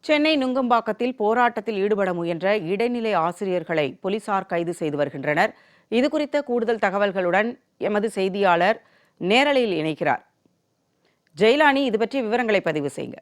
சென்னை நுங்கம்பாக்கத்தில் போராட்டத்தில் ஈடுபட முயன்ற இடைநிலை ஆசிரியர்களை போலீசார் கைது செய்து வருகின்றனர். இதுகுறித்த கூடுதல் தகவல்களுடன் எமது செய்தியாளர் நேரலையில் இணைக்கிறார். ஜெயலானி, இது பற்றிய விவரங்களை பதிவு செய்யுங்க.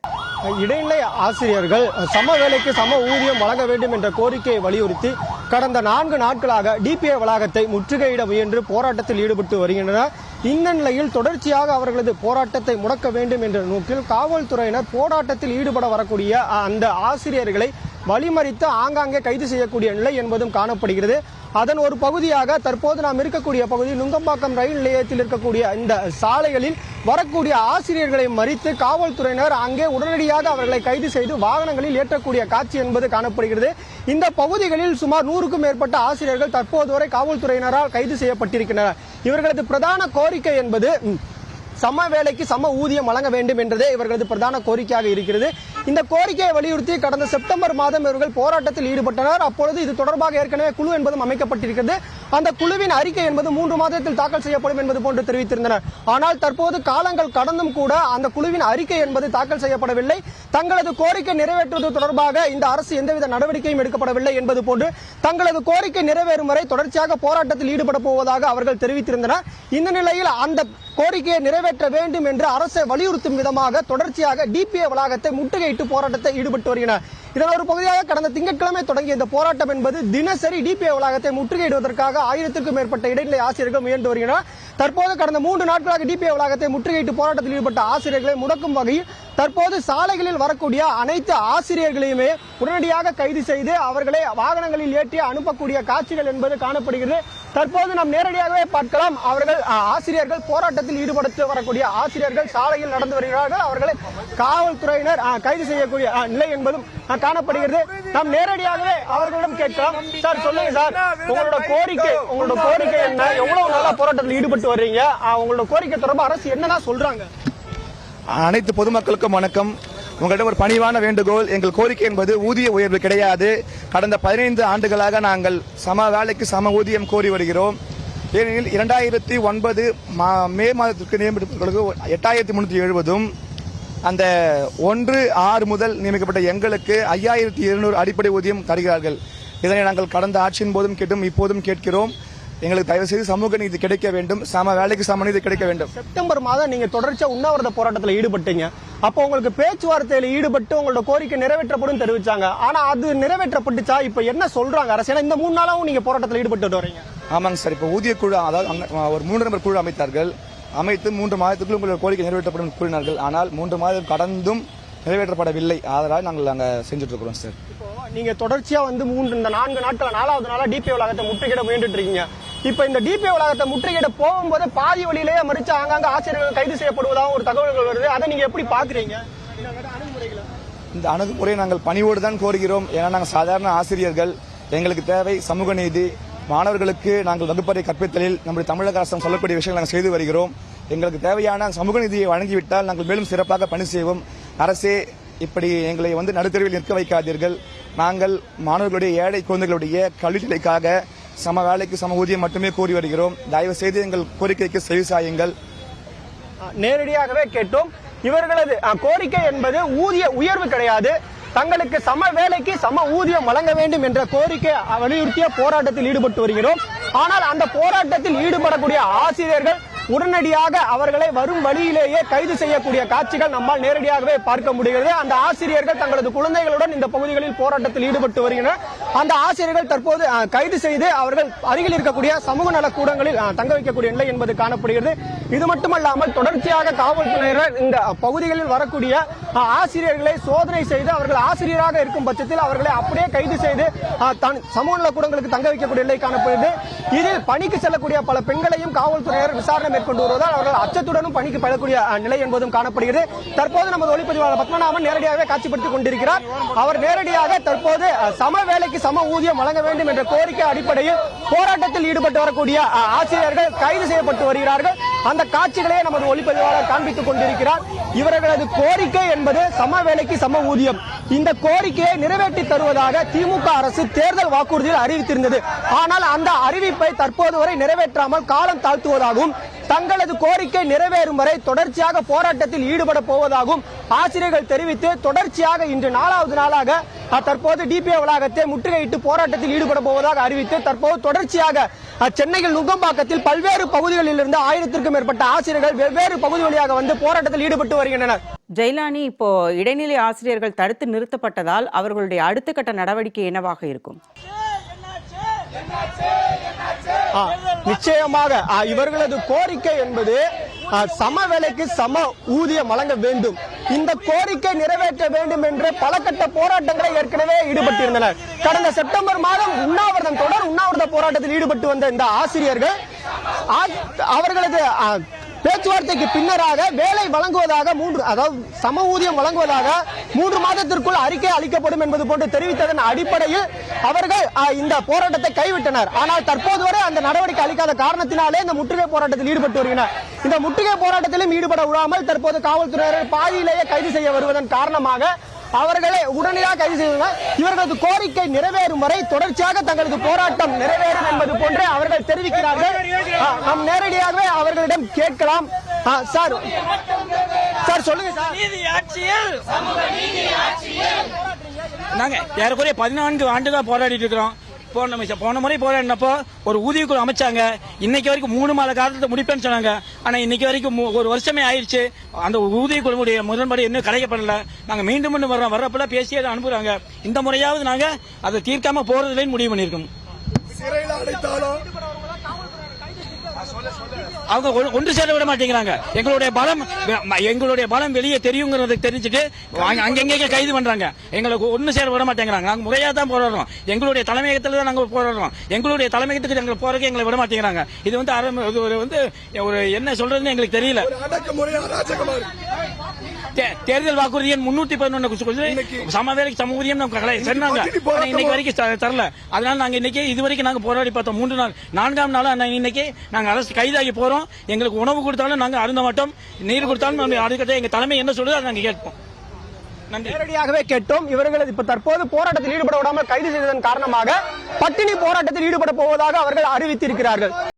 இடைநிலை ஆசிரியர்கள் சம வேலைக்கு சம ஊதியம் வழங்க வேண்டும் என்ற கோரிக்கையை வலியுறுத்தி கடந்த 4 நாட்களாக டிபிஐ வளாகத்தை முற்றுகையிட முயன்று போராட்டத்தில் ஈடுபட்டு வருகின்றனர். இந்த நிலையில் தொடர்ச்சியாக அவர்களது போராட்டத்தை முடக்க வேண்டும் என்ற நோக்கில் காவல்துறையினர் போராட்டத்தில் ஈடுபட வரக்கூடிய அந்த ஆசிரியர்களை வழிமறித்து ஆங்காங்கே கைது செய்யக்கூடிய நிலை என்பதும் காணப்படுகிறது. அதன் ஒரு பகுதியாக தற்போது நாம் இருக்கக்கூடிய பகுதி நுங்கம்பாக்கம் ரயில் நிலையத்தில் இருக்கக்கூடிய இந்த சாலைகளில் வரக்கூடிய ஆசிரியர்களை மறித்து காவல்துறையினர் அங்கே உடனடியாக அவர்களை கைது செய்து வாகனங்களில் ஏற்றக்கூடிய காட்சி என்பது காணப்படுகிறது. இந்த பகுதிகளில் சுமார் 100க்கும் மேற்பட்ட ஆசிரியர்கள் தற்போது வரை காவல்துறையினரால் கைது செய்யப்பட்டிருக்கின்றனர். இவர்களது பிரதான கோரிக்கை என்பது சம வேலைக்கு சம ஊதியம் வழங்க வேண்டும் என்றதே இவர்களது பிரதான கோரிக்கையாக இருக்கிறது. இந்த கோரிக்கையை வலியுறுத்தி கடந்த செப்டம்பர் மாதம் இவர்கள் போராட்டத்தில் ஈடுபட்டனர். அப்பொழுது இது தொடர்பாக ஏற்கனவே குழு என்பதும் அமைக்கப்பட்டிருக்கிறது. அந்த குழுவின் அறிக்கை என்பது 3 மாதத்தில் தாக்கல் செய்யப்படும் என்பது போன்று தெரிவித்திருந்தனர். ஆனால் தற்போது காலங்கள் கடந்தும் கூட அந்த குழுவின் அறிக்கை என்பது தாக்கல் செய்யப்படவில்லை. தங்களது கோரிக்கை நிறைவேற்றுவது தொடர்பாக இந்த அரசு எந்தவித நடவடிக்கையும் எடுக்கப்படவில்லை என்பது போன்று தங்களது கோரிக்கை நிறைவேறும் வரை தொடர்ச்சியாக போராட்டத்தில் ஈடுபட போவதாக அவர்கள் தெரிவித்திருந்தனர். இந்த நிலையில் அந்த கோரிக்கையை நிறைவேற்ற வேண்டும் என்று அரசை வலியுறுத்தும் விதமாக தொடர்ச்சியாக டிபிஐ வளாகத்தை முற்றுகையிட்டு போராட்டத்தை ஈடுபட்டு வருகின்றனர். இதன் ஒரு பகுதியாக கடந்த திங்கட்கிழமை தொடங்கிய இந்த போராட்டம் என்பது தினசரி டிபிஐ வளாகத்தை முற்றுகையிடுவதற்காக 1000க்கும் மேற்பட்ட இடைநிலை ஆசிரியர்கள் முயன்று வருகின்றனர். தற்போது கடந்த 3 நாட்களாக டிபிஐ வளாகத்தை முற்றுகையிட்டு போராட்டத்தில் ஈடுபட்ட ஆசிரியர்களை முடக்கும் வகையில் தற்போது சாலைகளில் வரக்கூடிய அனைத்து ஆசிரியர்களையுமே உடனடியாக கைது செய்து அவர்களை வாகனங்களில் ஏற்றி அனுப்பக்கூடிய காட்சிகள் என்பது காணப்படுகிறது. தற்போது நாம் நேரடியாகவே பார்க்கலாம். அவர்கள் ஆசிரியர்கள் போராட்டத்தில் ஈடுபடுத்த வரக்கூடிய ஆசிரியர்கள் சாலையில் நடந்து வருகிறார்கள். அவர்களை காவல்துறையினர் கைது செய்யக்கூடிய நிலை என்பதும் காணப்படுகிறது. நாம் நேரடியாகவே அவர்களிடம் கேட்கலாம். சார், சொல்லுங்க சார், உங்களோட கோரிக்கை என்ன? எவ்வளவு நாளா போராட்டத்தில் ஈடுபட்டு வர்றீங்க? உங்களோட கோரிக்கை தொடர்பாக அரசு என்னதான் சொல்றாங்க? அனைத்து பொதுமக்களுக்கும் வணக்கம். உங்களிடம் ஒரு பணிவான வேண்டுகோள். எங்கள் கோரிக்கை என்பது ஊதிய உயர்வு கிடையாது. கடந்த 15 ஆண்டுகளாக நாங்கள் சம வேலைக்கு சம ஊதியம் கோரி வருகிறோம். ஏனெனில் 2009 மே மாதத்திற்கு நியமிக்கப்பட்டவர்களுக்கு 8370 அந்த 1/6 முதல் நியமிக்கப்பட்ட எங்களுக்கு 5200 அடிப்படை ஊதியம் தருகிறார்கள். இதனை நாங்கள் கடந்த ஆட்சியின் போதும் கேட்டும் இப்போதும் கேட்கிறோம். எங்களுக்கு தயவு செய்து சமூக நீதி கிடைக்க வேண்டும், சம வேலைக்கு சம நீதி கிடைக்க வேண்டும். செப்டம்பர் மாதம் நீங்க தொடர்ச்சியா உண்ணாவிரத போராட்டத்தில் ஈடுபட்டீங்க. அப்போ உங்களுக்கு பேச்சுவார்த்தையில் ஈடுபட்டு உங்களோட கோரிக்கை நிறைவேற்றப்படும் தெரிவிச்சாங்க. ஆனா அது நிறைவேற்றப்பட்டுச்சா? இப்ப என்ன சொல்றாங்க அரசு? இந்த 3 நாளாவும் நீங்க போராட்டத்தில் ஈடுபட்டு வரீங்க. ஆமாங்க சார். இப்ப ஊதிய குழு, அதாவது ஒரு 3 நபர் குழு அமைத்தார்கள். அமைத்து 3 மாதத்துக்குள் உங்களுடைய கோரிக்கை நிறைவேற்றப்படும் கூறினார்கள். ஆனால் 3 மாதம் கடந்தும் நிறைவேற்றப்படவில்லை. அதனால் நாங்கள் அங்க செஞ்சுட்டு இருக்கிறோம் சார். இப்போ நீங்க தொடர்ச்சியா வந்து இந்த 4 நாட்கள் 4வது நாளா டிபிஐ வளாகத்தை முற்றுகையிட முயன்றுட்டு இருக்கீங்க. இப்ப இந்த டிபிஐ வளாகத்தை முற்றுகையிட போகும்போது பாதி வழியிலேயே மறிச்சு ஆங்காங்க ஆசிரியர்கள் கைது செய்யப்படுவதாக ஒரு தகவல்கள் வருது. அதை நீங்க எப்படி பாக்குறீங்க? இந்த அணுகுமுறையை நாங்கள் பணிவோடு தான் கோருகிறோம். ஏன்னா நாங்கள் சாதாரண ஆசிரியர்கள். எங்களுக்கு தேவை சமூக நீதி. மாணவர்களுக்கு நாங்கள் வகுப்பறை கற்பித்தலில் நம்முடைய தமிழக அரசு சொல்லக்கூடிய விஷயங்கள் நாங்கள் செய்து வருகிறோம். எங்களுக்கு தேவையான சமூக நீதியை வழங்கிவிட்டால் நாங்கள் மேலும் சிறப்பாக பணி செய்வோம். அரசே இப்படி எங்களை நடுத்தெருவில் நிற்க வைக்காதீர்கள். நாங்கள் மாணவர்களுடைய ஏழை குழந்தைகளுடைய கல்விநிலைக்காக சம வேலைக்கு சம ஊதியம் மட்டுமே கோரி வருகிறோம். தயவு செய்து எங்கள் கோரிக்கைக்கு செவிசாயுங்கள். நேரடியாகவே கேட்டோம். இவர்களது கோரிக்கை என்பது ஊதிய உயர்வு கிடையாது. தங்களுக்கு சம வேலைக்கு சம ஊதியம் வழங்க வேண்டும் என்ற கோரிக்கை வலியுறுத்திய போராட்டத்தில் ஈடுபட்டு வருகிறோம். ஆனால் அந்த போராட்டத்தில் ஈடுபடக்கூடிய ஆசிரியர்கள் உடனடியாக அவர்களை வரும் வழியிலேயே கைது செய்யக்கூடிய காட்சிகள் நம்மால் நேரடியாகவே பார்க்க முடிகிறது. அந்த ஆசிரியர்கள் தங்களது குழந்தைகளுடன் இந்த பகுதிகளில் போராட்டத்தில் ஈடுபட்டு வருகின்றனர். அந்த ஆசிரியர்கள் தற்போது கைது செய்து அவர்கள் அருகில் இருக்கக்கூடிய சமூக நல கூடங்களில் தங்க வைக்கக்கூடிய நிலை என்பது காணப்படுகிறது. இது மட்டுமல்லாமல் தொடர்ச்சியாக காவல்துறையினர் இந்த பகுதிகளில் வரக்கூடிய ஆசிரியர்களை சோதனை செய்து அவர்கள் ஆசிரியராக இருக்கும் பட்சத்தில் அவர்களை அப்படியே கைது செய்து சமூக நல கூடங்களுக்கு தங்க வைக்கக்கூடிய நிலை காணப்படுகிறது. இதில் பணிக்கு செல்லக்கூடிய பல பெண்களையும் காவல்துறையினர் விசாரணை மேற்கொண்டு வருவதால் அவர்கள் அச்சத்துடனும் பணிக்கு பெறக்கூடிய நிலை என்பதும் காணப்படுகிறது. தற்போது நமது ஒளிப்பதிவாளர் பத்மநாபன் நேரடியாகவே காட்சிப்படுத்திக் கொண்டிருக்கிறார். அவர் நேரடியாக தற்போது சம வேலைக்கு சம ஊதியம் வழங்க வேண்டும் என்ற கோரிக்கை அடிப்படையில் போராட்டத்தில் ஈடுபட்டு வரக்கூடிய ஆசிரியர்கள் கைது செய்யப்பட்டு வருகிறார்கள். அந்த காட்சிகளே நமது ஒளிப்பதிவாளர் காண்பித்துக் கொண்டிருக்கிறார். இவர்களது கோரிக்கை என்பது சம வேலைக்கு சம ஊதியம். இந்த கோரிக்கையை நிறைவேற்றி தருவதாக திமுக அரசு தேர்தல் வாக்குறுதியில் அறிவித்திருந்தது. ஆனால் அந்த அறிவிப்பை தற்போது வரை நிறைவேற்றாமல் காலம் தாழ்த்துவதாகவும் தங்களது கோரிக்கை நிறைவேறும் வரை தொடர்ச்சியாக போராட்டத்தில் ஈடுபட போவதாகவும் ஆசிரியர்கள் தெரிவித்து தொடர்ச்சியாக இன்று 4வது நாளாக தற்போது டிபிஏ வளாகத்தை முற்றுகையிட்டு போராட்டத்தில் ஈடுபட போவதாக அறிவித்து தற்போது தொடர்ச்சியாக சென்னையில் நுங்கம்பாக்கத்தில் பல்வேறு பகுதிகளில் இருந்து 1000க்கும் மேற்பட்ட ஆசிரியர்கள் வெவ்வேறு பகுதி வழியாக வந்து போராட்டத்தில் ஈடுபட்டு வருகின்றனர். ஜெயலானி, இப்போ இடைநிலை ஆசிரியர்கள் தடுத்து நிறுத்தப்பட்டதால் அவர்களுடைய அடுத்த கட்ட நடவடிக்கை என்னவாக இருக்கும்? நிச்சயமாக இவர்களது கோரிக்கை என்பது சம வேலைக்கு சம ஊதியம் வழங்க வேண்டும். இந்த கோரிக்கை நிறைவேற்ற வேண்டும் என்று பல கட்ட போராட்டங்களை ஏற்கனவே ஈடுபட்டிருந்தனர். கடந்த செப்டம்பர் மாதம் தொடர் உண்ணாவிரத போராட்டத்தில் ஈடுபட்டு வந்த இந்த ஆசிரியர்கள் அவர்களது பேச்சுவார்த்தைக்கு பின்னராக வேலை வழங்குவதாக அதாவது சம ஊதியம் வழங்குவதாக 3 மாதத்திற்குள் அறிக்கை அளிக்கப்படும் என்பது போன்று தெரிவித்ததன் அடிப்படையில் அவர்கள் இந்த போராட்டத்தை கைவிட்டனர். ஆனால் தற்போது வரை அந்த நடவடிக்கை அளிக்காத காரணத்தினாலே இந்த முற்றுகை போராட்டத்தில் ஈடுபட்டு வருகின்றனர். இந்த முற்றுகை போராட்டத்திலும் ஈடுபட விடாமல் தற்போது காவல்துறையினர் பாதியிலேயே கைது செய்ய வருவதன் காரணமாக அவர்களை உடனடியாக கைது செய்தனர். இவர்களது கோரிக்கை நிறைவேறும் வரை தொடர்ச்சியாக தங்களது போராட்டம் நிறைவேறும் என்பது போன்று அவர்கள் தெரிவிக்கிறார்கள். நாம் நேரடியாகவே அவர்களிடம் கேட்கலாம். சார் சொல்லுங்க சார். நாங்க ஏறக்குறைய 14 ஆண்டுகள் போராடிட்டு இருக்கிறோம். போன முறை போராடினப்போ ஒரு ஊதிய குழு அமைச்சாங்க. இன்னைக்கு வரைக்கும் 3 மாத காலத்தை முடிப்பேன்னு சொன்னாங்க. ஆனா இன்னைக்கு வரைக்கும் 1 வருஷமே ஆயிடுச்சு. அந்த ஊதிய குழுவுடைய முரண்பாடு இன்னும் கலைக்கப்படல. நாங்க மீண்டும் வர்றப்பெல்லாம் பேசியே அனுப்புறாங்க. இந்த முறையாவது நாங்க அதை தீர்க்காம போறதுலேன்னு முடிவு பண்ணிருக்கோம். அவங்க ஒன்று சேர விட மாட்டேங்கிறாங்க. எங்களுடைய பலம் வெளியே தெரியுங்கிறத தெரிஞ்சுட்டு அங்கங்க கைது பண்றாங்க. எங்களுக்கு ஒன்று சேர விட மாட்டேங்கிறாங்க. நாங்க முறையா தான் போராடுறோம். எங்களுடைய தலைமையகத்துல தான் நாங்க போராடுறோம். எங்களுடைய தலைமையகத்துக்கு எங்களை போறதுக்கு எங்களை விட மாட்டேங்கிறாங்க. இது ஒரு என்ன சொல்றதுன்னு எங்களுக்கு தெரியல. தேர்தல் வாக்குறுதி எண் 311 சம வேலைக்கு சம ஊதியம் சொன்னாங்க. இன்னைக்கு வரைக்கும் தரல. அதனால நாங்க இன்னைக்கு இதுவரைக்கும் நாங்க போராடி பார்த்தோம். 3 நாள் 4ஆம் நாளா இன்னைக்கு நாங்க அரசு கைதாகி போறோம். எங்களுக்கு உணவு கொடுத்தாலும் நாங்க அருந்த மாட்டோம். நீர் கொடுத்தாலும் அடுத்த எங்க தலைமை என்ன சொல்லுது அதை நாங்க கேட்போம். நேரடியாகவே கேட்டோம். இவர்கள் இப்ப தற்போது போராட்டத்தில் ஈடுபட விடாமல் கைது செய்ததன் காரணமாக பட்டினி போராட்டத்தில் ஈடுபட போவதாக அவர்கள் அறிவித்திருக்கிறார்கள்.